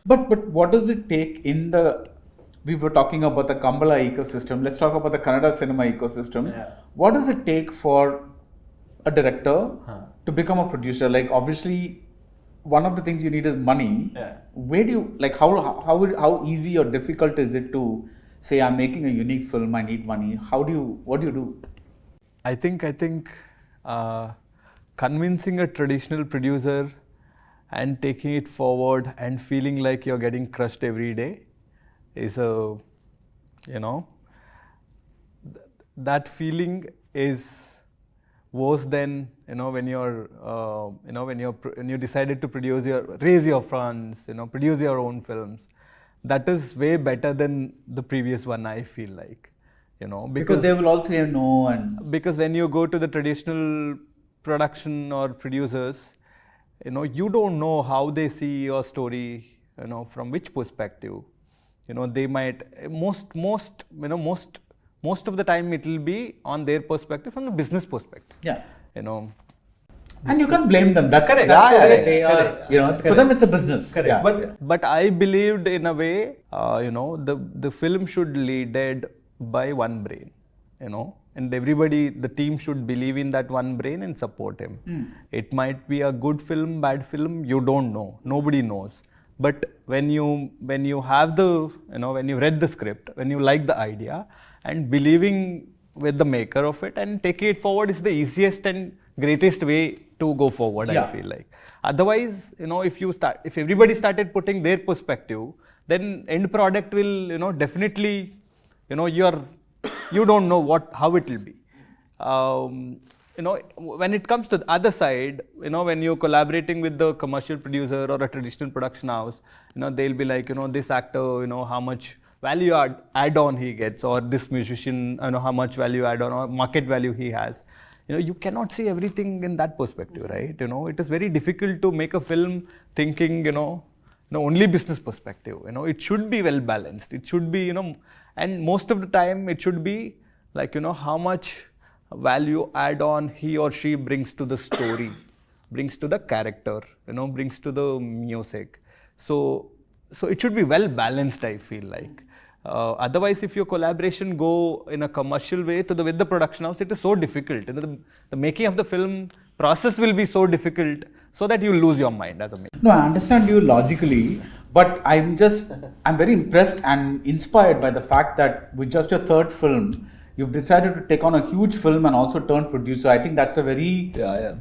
But what does it take in the, we were talking about the Kambala ecosystem, let's talk about the Kannada cinema ecosystem. Yeah. What does it take for a director to become a producer? Like obviously one of the things you need is money. Yeah. Where do you, like how easy or difficult is it to say I'm making a unique film, I need money? What do you do? I think convincing a traditional producer and taking it forward and feeling like you're getting crushed every day is that feeling is worse than when you decided to raise your funds, produce your own films. That is way better than the previous one, I feel like, because they will all say no. And because when you go to the traditional production or producers, you don't know how they see your story, from which perspective. They might most of the time it will be on their perspective, from the business perspective. Yeah. And you can't blame them. That's correct. why they are. For them, it's a business. Correct. Yeah. But I believed in a way, the film should lead by one brain, and everybody, the team should believe in that one brain and support him. It might be a good film, bad film, you don't know. Nobody knows. But when you have when you read the script, when you like the idea and believing with the maker of it and taking it forward is the easiest and greatest way to go forward, I feel like. Otherwise, if everybody started putting their perspective, then end product will, definitely, you don't know how it will be. When it comes to the other side, when you're collaborating with the commercial producer or a traditional production house, they'll be like, this actor, how much value add on he gets, or this musician, how much value add on or market value he has. You cannot see everything in that perspective, right? It is very difficult to make a film thinking, only business perspective. It should be well balanced. It should be, and most of the time it should be like, how much value add on he or she brings to the story, brings to the character, brings to the music. So it should be well balanced, I feel like. Otherwise, if your collaboration go in a commercial way with the production house, it is so difficult. The making of the film process will be so difficult, so that you lose your mind as a maker. No, I understand you logically, but I'm very impressed and inspired by the fact that with just your third film, you've decided to take on a huge film and also turn producer. I think that's a very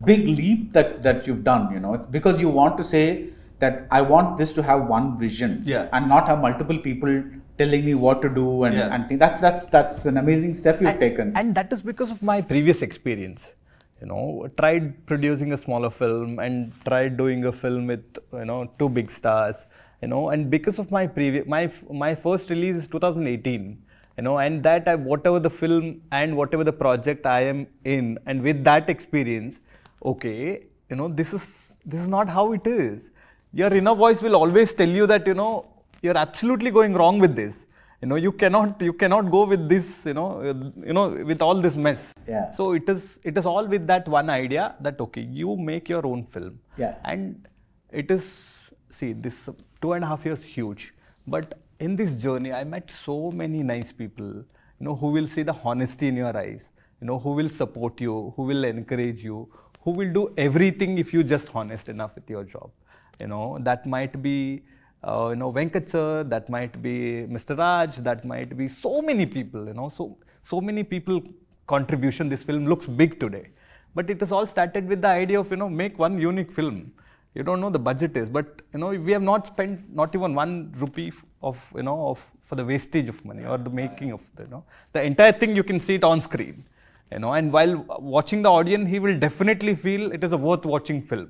big leap that you've done. It's because you want to say that I want this to have one vision and not have multiple people telling me what to do and think. That's an amazing step you've taken. And that is because of my previous experience. Tried producing a smaller film and tried doing a film with two big stars. And because of my first release is 2018. And that whatever the film and whatever the project I am in, and with that experience, okay, this is not how it is. Your inner voice will always tell you that you're absolutely going wrong with this. You cannot go with this. With all this mess. Yeah. So it is all with that one idea that okay, you make your own film. Yeah. And it is, see, this 2.5 years huge, but in this journey, I met so many nice people, who will see the honesty in your eyes, who will support you, who will encourage you, who will do everything if you're just honest enough with your job. That might be, Venkat sir, that might be Mr. Raj, that might be so many people, so many people contribution. This film looks big today, but it has all started with the idea of, make one unique film. You don't know the budget is, but we have not spent not even 1 rupee for the wastage of money or the making of the entire thing. You can see it on screen, and while watching the audience, he will definitely feel it is a worth watching film.